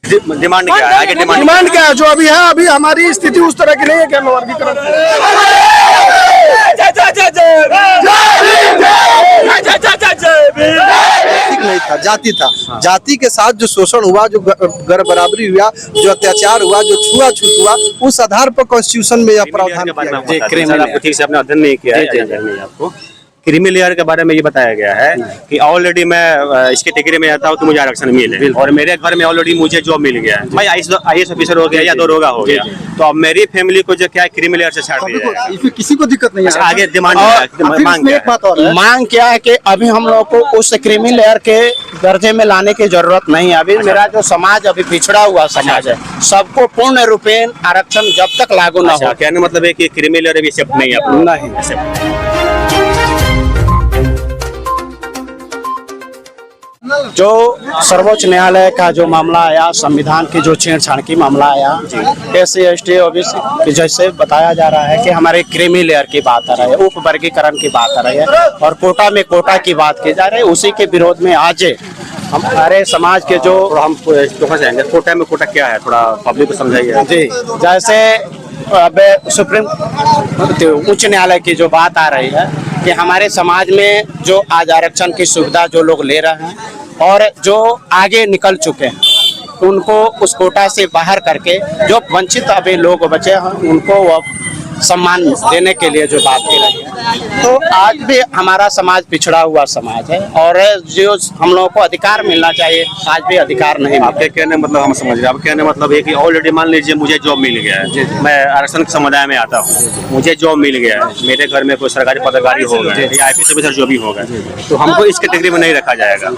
Demand क्या है? आगे डिमांड क्या है? जो अभी है, अभी हमारी स्थिति उस तरह की नहीं है कि हम वर्गीकरण नहीं था, जाति था। जाति के साथ जो शोषण हुआ, जो गर बराबरी हुआ, जो अत्याचार हुआ, जो छुआछूत हुआ, उस आधार पर कॉन्स्टिट्यूशन में यह प्रावधान किया। ठीक से आपने अध्ययन नहीं किया है। आपको क्रीमी लेयर के बारे में ये बताया गया है कि ऑलरेडी मैं इस कैटेगरी में आता हूँ तो मुझे आरक्षण मिले, और मेरे घर में ऑलरेडी मुझे जॉब मिल गया है, मैं IAS ऑफिसर हो गया या दरोगा हो गया, तो अब मेरी फैमिली को जो क्या है क्रीमी लेयर से छाड़ दिया जाएगा। इसमें किसी को दिक्कत नहीं है। आगे डिमांड मांग क्या है कि अभी हम लोग को उस क्रीमी लेयर के दर्जे में लाने की जरूरत नहीं है। अभी मेरा जो समाज अभी पिछड़ा हुआ समाज है, सबको पूर्ण रूपेण आरक्षण जब तक लागू न हो। कहने मतलब है कि क्रीमी लेयर अभी एक्सेप्ट नहीं है। नहीं। जो सर्वोच्च न्यायालय का जो मामला आया, संविधान की जो छेड़छाड़ की मामला आया, SC ST OBC की जैसे बताया जा रहा है कि हमारे क्रीमी लेयर की बात आ रही है, उप वर्गीकरण की बात आ रही है, और कोटा में कोटा की बात की जा रही है। उसी के विरोध में आज हमारे समाज के जो हम जाएंगे, कोटा में कोटा क्या है, थोड़ा पब्लिक को समझाइए। जी, जैसे अब सुप्रीम उच्च न्यायालय की जो बात आ रही है कि हमारे समाज में जो आज आरक्षण की सुविधा जो लोग ले रहे हैं और जो आगे निकल चुके हैं, उनको उस कोटा से बाहर करके जो वंचित अभी लोग बचे हैं उनको वो सम्मान देने के लिए जो बात की रही है। तो आज भी हमारा समाज पिछड़ा हुआ समाज है, और जो हम लोगों को अधिकार मिलना चाहिए आज भी अधिकार नहीं। आपके कहने मतलब हम समझ रहे हैं, आपके कहने मतलब है कि ऑलरेडी मान लीजिए मुझे जॉब मिल गया है, मैं आरक्षण समुदाय में आता हूँ, मुझे जॉब मिल गया है, मेरे घर में कोई सरकारी पदाधिकारी होगा या IPS ऑफिसर जो भी होगा, तो हमको इस कैटेगरी में नहीं रखा जाएगा,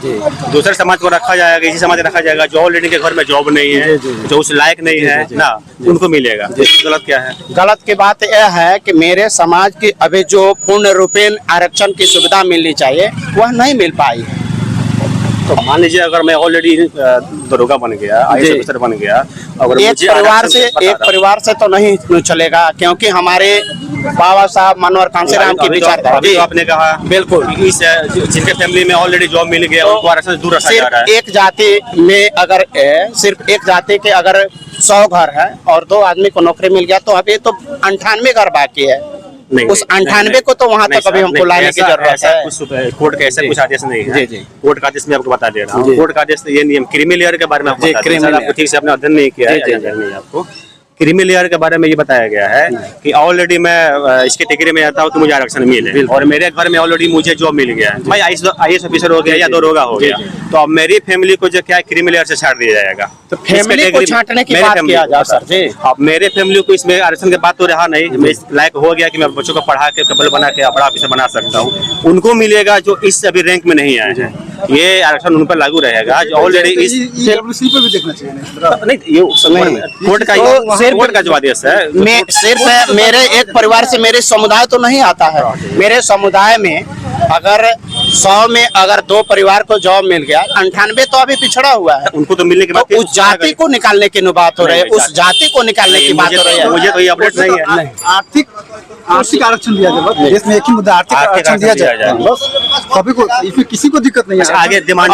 दूसरे समाज को रखा जाएगा, इसी समाज रखा जाएगा जो ऑलरेडी के घर में जॉब नहीं है, जो उस लायक नहीं है ना, उनको मिलेगा। गलत क्या है? गलत की बात यह है कि मेरे समाज की अभी जो पूर्ण रूपेण आरक्षण की सुविधा मिलनी चाहिए वह नहीं मिल पाई। तो मान लीजिए अगर मैं ऑलरेडी दरोगा बन गया, IAS ऑफिसर बन गया, अगर एक परिवार से तो नहीं चलेगा, क्योंकि हमारे बाबा साहब मनोहर कांसीराम की विचारधारा। तो आपने कहा बिल्कुल, इस जिनके फैमिली में ऑलरेडी जॉब मिल गया उनको आरक्षण दूर रखा जा रहा है। एक जाति में अगर सिर्फ एक जाति के अगर 100 घर है और 2 आदमी को नौकरी मिल गया, तो अभी तो 98 घर बाकी है। उस 98 को तो वहाँ तक अभी हमको लाने की जरूरत है। कोर्ट का ऐसा कुछ आदेश नहीं है। कोर्ट का आदेश में आपको बता दे रहा हूँ। कोर्ट का आदेश ये नियम क्रीमी लेयर के बारे में आपको ठीक से आपने अध्ययन नहीं किया है। आपको क्रीमी लेयर के बारे में ये बताया गया है कि ऑलरेडी मैं इस कैटेगरी में आता हूँ तो मुझे आरक्षण मिले, और मेरे घर में ऑलरेडी मुझे जॉब मिल गया है, मैं IAS ऑफिसर हो गया या दरोगा हो गया, तो अब मेरी फैमिली को जो क्या है क्रीमी लेयर से छाड़ दिया जाएगा। तो फैमिली को छांटने की बात किया जा सर जी। अब मेरे फैमिली को इसमें आरक्षण की बात तो रहा नहीं, मैं इस लायक हो गया कि मैं बच्चों को पढ़ा के कबल बना के बड़ा ऑफिसर बना सकता हूँ, उनको मिलेगा जो इस अभी रैंक में नहीं आए हैं, ये आरक्षण उन पर लागू रहेगा जो ऑलरेडी इस पे भी देखना चाहिए। नहीं, ये कोर्ट का जो आदेश है। सिर्फ मेरे एक परिवार से मेरे समुदाय तो नहीं आता है। मेरे समुदाय में अगर 100 में अगर 2 परिवार को जॉब मिल गया, 98 तो अभी पिछड़ा हुआ है, उनको तो मिलने के बाद उस जाति को निकालने की बात हो रही है, उस जाति को निकालने की बात हो रही है। मुझे तो ये अपडेट नहीं है। आर्थिक आरक्षण दिया जाए, देश में एक ही मुद्दा आर्थिक आरक्षण दिया जाए, बस सभी को, इसमें किसी को दिक्कत नहीं है। आगे डिमांड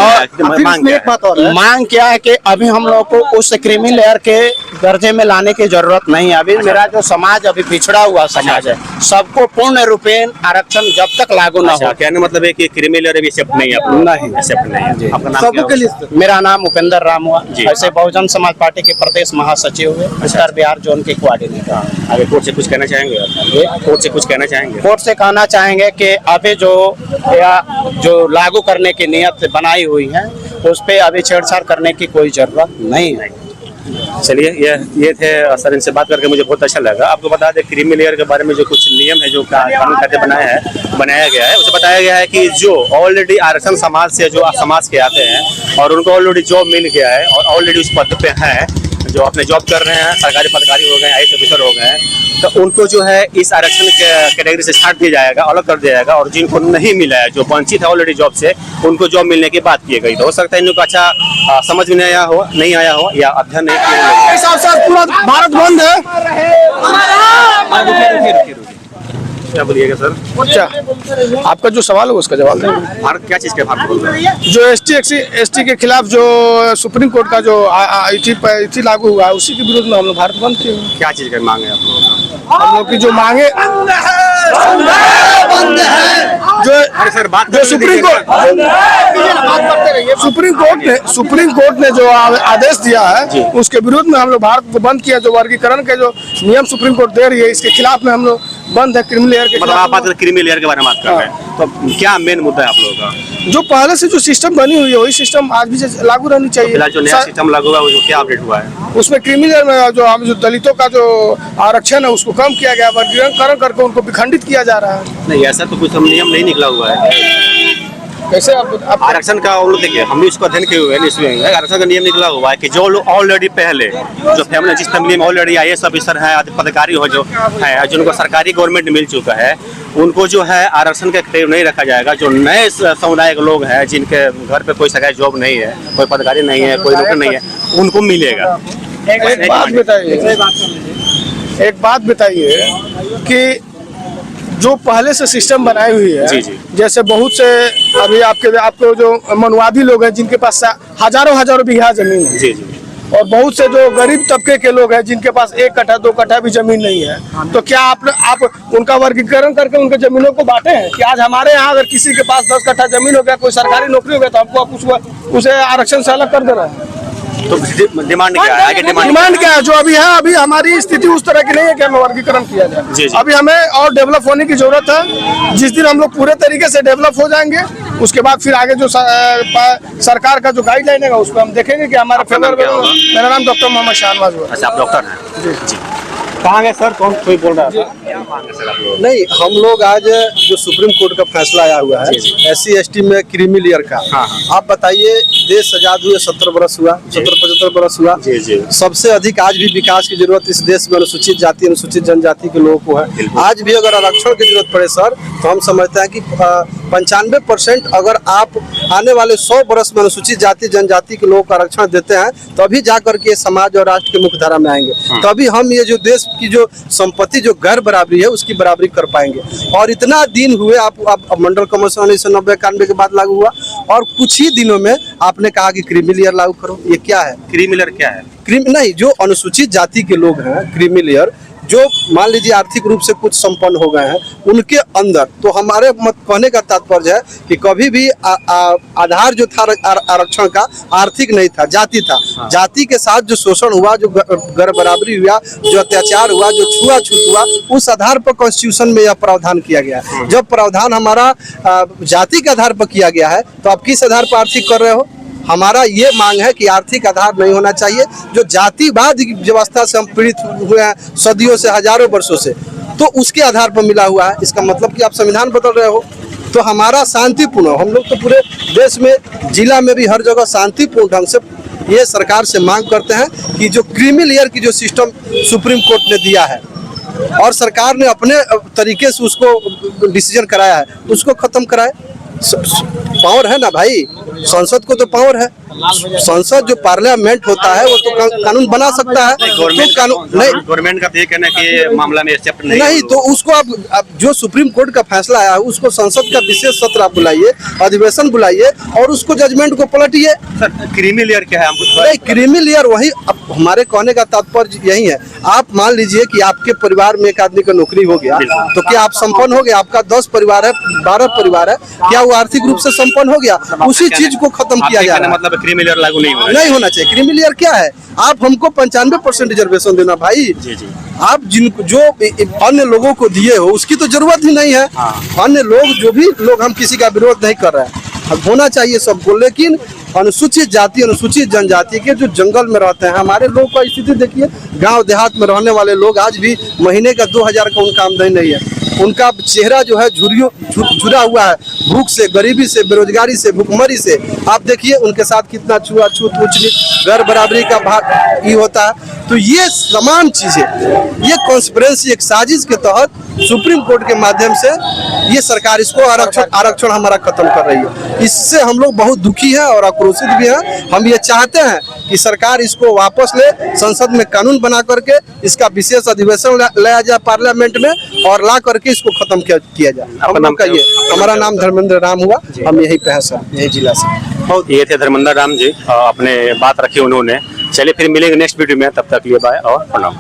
मांग क्या है कि अभी हम लोग को उस क्रीमी लेयर के दर्जे में लाने की जरूरत नहीं है। अभी मेरा जो समाज अभी पिछड़ा हुआ समाज है, सबको पूर्ण रूपेण आरक्षण जब तक लागू न हो। कहने मतलब है कि क्रीमी लेयर अभी एक्सेप्ट नहीं है। नहीं एक्सेप्ट नहीं है। आपका नाम सबके लिए? मेरा नाम उपेंद्र राम हुआ, ऐसे बहुजन समाज पार्टी के प्रदेश महासचिव हुए, उत्तर बिहार जोन के कोऑर्डिनेटर। आगे कोर्ट से कुछ कहना चाहेंगे? कोर्ट से कुछ कहना चाहेंगे? कोर्ट से कहना चाहेंगे कि अभी जो लागू करने की नियत बनाई हुई है उस पे अभी छेड़छाड़ करने की कोई जरूरत नहीं है। चलिए, ये थे सर, इनसे बात करके मुझे बहुत अच्छा लगा। आपको बता दें क्रीमी लेयर के बारे में जो कुछ नियम है जो कानून करके बनाया गया है, उसे बताया गया है कि जो ऑलरेडी आरक्षण समाज से जो समाज के आते हैं और उनको ऑलरेडी जॉब मिल गया है और ऑलरेडी उस पद पे हैं, जो अपने जॉब कर रहे हैं, सरकारी पदाधिकारी हो गए, IAS ऑफिसर हो गए, तो उनको जो है इस आरक्षण के कैटेगरी से छाट दिया जाएगा, अलग कर दिया जाएगा, और जिनको नहीं मिला है, जो वंचित है ऑलरेडी जॉब से, उनको जॉब मिलने की बात की गई। तो हो सकता है इनको अच्छा समझ में नहीं आया हो या अध्ययन नहीं किया। पूरा भारत बंद है। क्या बोलिएगा सर? क्या आपका जो सवाल है उसका जवाब देंगे। भारत क्या चीज के भारत बोल रहे हैं? जो एसटी के खिलाफ जो सुप्रीम कोर्ट का जो इति लागू हुआ है उसी के विरोध में हम लोग भारत बंद किए हुए। क्या चीज का मांग है आप लोगों का? हम लोग की जो मांगे जो अरे सर बात जो सुप्रीम कोर्ट ने जो आदेश दिया है उसके विरोध में हम लोग भारत को बंद किया। जो वर्गीकरण के जो नियम सुप्रीम कोर्ट दे रही है इसके खिलाफ में हम लोग बंद है। क्रीमी लेयर के मतलब आप बात क्रीमी लेयर के बारे में बात कर रहे हैं, तो क्या मेन मुद्दा है आप लोगों का? जो पहले से जो सिस्टम बनी हुई है वही सिस्टम आज भी लागू रहनी चाहिए। फिलहाल जो नया सिस्टम लागू हुआ है वो क्या अपडेट हुआ है? उसमें क्रीमी लेयर में जो हम जो दलितों का जो आरक्षण है उसको कम किया गया, वर्गीकरण करके उनको विखंडित किया जा रहा है। नहीं ऐसा तो कुछ नियम नहीं निकला हुआ है। कैसे आप आरक्षण का हम लोग देखिए, हम भी उसको अध्ययन किए हुए हैं इसमें आरक्षण का नियम निकला हुआ है कि जो लोग ऑलरेडी पहले जो फैमिली जिस फैमिली में ऑलरेडी IAS ऑफिसर है, पदाधिकारी हो जो है, जिनको सरकारी गवर्नमेंट मिल चुका है, उनको जो है आरक्षण का क्लेम नहीं रखा जाएगा। जो नए समुदाय के लोग हैं जिनके घर पे कोई सरकारी जॉब नहीं है, कोई पदाधिकारी नहीं है, कोई नौकरी नहीं है, उनको मिलेगा। एक बात बताइए कि जो पहले से सिस्टम बनाई हुई है, जी जी। जैसे बहुत से अभी आपके जो मनुवादी लोग हैं जिनके पास हजारों बीघा जमीन है, जी जी, और बहुत से जो गरीब तबके के लोग हैं जिनके पास 1 कट्ठा 2 कट्ठा भी जमीन नहीं है, तो क्या आप उनका वर्गीकरण करके उनके जमीनों को बांटे हैं कि आज हमारे यहाँ अगर किसी के पास 10 कट्ठा जमीन हो गया, कोई सरकारी नौकरी हो गया, तो हमको आप उसे आरक्षण से अलग कर दे रहे हैं। तो डिमांड क्या है? आगे डिमांड क्या है? जो अभी है, अभी हमारी स्थिति उस तरह की नहीं है कि हमें वर्गीकरण किया जी, जाए। जी। अभी हमें और डेवलप होने की जरूरत है। जिस दिन हम लोग पूरे तरीके से डेवलप हो जाएंगे उसके बाद फिर आगे जो सरकार का जो गाइडलाइन है उसको हम देखेंगे कि हमारा फेवर। मेरा नाम डॉक्टर मोहम्मद शाहनवाज है। अच्छा, आप डॉक्टर हैं? जी। कहाँ गए सर? कौन कोई बोल रहा था? क्या मांग है सर आप लोग? नहीं, हम लोग आज जो सुप्रीम कोर्ट का फैसला आया हुआ है SC ST में क्रीमी लेयर का, आप बताइए, देश आजाद हुए 70 वर्ष हुआ, 70-75 वर्ष हुआ। जी जी। सबसे अधिक आज भी विकास की जरूरत इस देश में अनुसूचित जाति अनुसूचित जनजाति के लोगों को है। आज भी अगर आरक्षण की जरूरत पड़े सर, तो हम समझते हैं कि 95% अगर आप आने वाले 100 वर्ष में अनुसूचित जाति जनजाति के लोगों को आरक्षण देते हैं, तभी जाकर के समाज और राष्ट्र के मुख्यधारा में आएंगे। तभी हम ये जो देश की जो संपत्ति जो गैर बराबरी है उसकी बराबरी कर पाएंगे। और इतना दिन हुए आप मंडल कमीशन 1990-91 के बाद लागू हुआ, और कुछ ही दिनों में आपने कहा कि क्रीमी लेयर लागू करो। ये क्या है? क्रीमी लेयर क्या है? नहीं, जो अनुसूचित जाति के लोग हैं, क्रीमी लेयर, जो मान लीजिए आर्थिक रूप से कुछ संपन्न हो गए हैं, उनके अंदर तो हमारे मत कहने का तात्पर्य है कि कभी भी आधार जो था आरक्षण का आर्थिक नहीं था, जाति था। जाति के साथ जो शोषण हुआ, जो गैर बराबरी हुआ, जो अत्याचार हुआ, जो छुआछूत हुआ, उस आधार पर कॉन्स्टिट्यूशन में यह प्रावधान किया गया है। जब प्रावधान हमारा जाति के आधार पर किया गया है, तो आप किस आधार पर आर्थिक कर रहे हो? हमारा ये मांग है कि आर्थिक आधार नहीं होना चाहिए। जो जातिवाद की व्यवस्था से हम पीड़ित हुए हैं सदियों से, हजारों वर्षों से, तो उसके आधार पर मिला हुआ है। इसका मतलब कि आप संविधान बदल रहे हो। तो हमारा शांतिपूर्ण, हम लोग तो पूरे देश में, जिला में भी हर जगह शांतिपूर्ण ढंग से ये सरकार से मांग करते हैं कि जो क्रीमी लेयर की जो सिस्टम सुप्रीम कोर्ट ने दिया है और सरकार ने अपने तरीके से उसको डिसीजन कराया है, उसको खत्म कराए। पावर है ना भाई, संसद को तो पावर है। संसद जो पार्लियामेंट होता है वो तो कानून बना सकता है। गवर्नमेंट का ये कहना है कि ये मामला में एक्सेप्ट नहीं तो उसको आप जो सुप्रीम कोर्ट का फैसला आया है उसको संसद का विशेष सत्र आप बुलाइए, अधिवेशन बुलाइए और उसको जजमेंट को पलटिए। क्रीमी लेयर क्या है? नहीं, क्रीमी लेयर वही, हमारे कहने का तात्पर्य यही है। आप मान लीजिए कि आपके परिवार में एक आदमी का नौकरी हो गया, तो क्या आप संपन्न हो गया? आपका 10 परिवार है, 12 परिवार है, क्या वो आर्थिक रूप से संपन्न हो गया? उसी चीज को खत्म किया जा रहा है। मतलब क्रीमी लेयर लागू नहीं होना चाहिए। क्रीमी लेयर क्या है? आप हमको 95% रिजर्वेशन देना भाई। जी जी। आप जिनको जो अन्य लोगों को दिए हो उसकी तो जरूरत ही नहीं है। अन्य लोग जो भी लोग, हम किसी का विरोध नहीं कर रहे हैं, होना चाहिए सबको, लेकिन अनुसूचित जाति अनुसूचित जनजाति के जो जंगल में रहते हैं हमारे लोग का स्थिति देखिए। गांव देहात में रहने वाले लोग आज भी महीने का 2000 का उनका आमदनी नहीं है। उनका चेहरा जो है झुरा हुआ है भूख से, गरीबी से, बेरोजगारी से, भूखमरी से। आप देखिए उनके साथ कितना छुआछूत, उच्च नीच, गैर बराबरी का भाग ये होता है। तो ये तमाम चीजें, ये कॉन्स्पिरेंसी, एक साजिश के तहत सुप्रीम कोर्ट के माध्यम से ये सरकार इसको आरक्षण हमारा खत्म कर रही है। इससे हम लोग बहुत दुखी हैं और आक्रोशित भी हैं। हम ये चाहते हैं कि सरकार इसको वापस ले, संसद में कानून बना करके इसका विशेष अधिवेशन लाया जाए पार्लियामेंट में और ला करके इसको खत्म किया जाए। हम लोग का ये, हमारा नाम धर्मेंद्र राम हुआ, हम यही पे हैं सर, यही जिला से। ये थे धर्मेंद्र राम जी, अपने बात रखी उन्होंने। चलिए फिर मिलेंगे नेक्स्ट वीडियो में, तब तक लिए बाय और प्रणाम।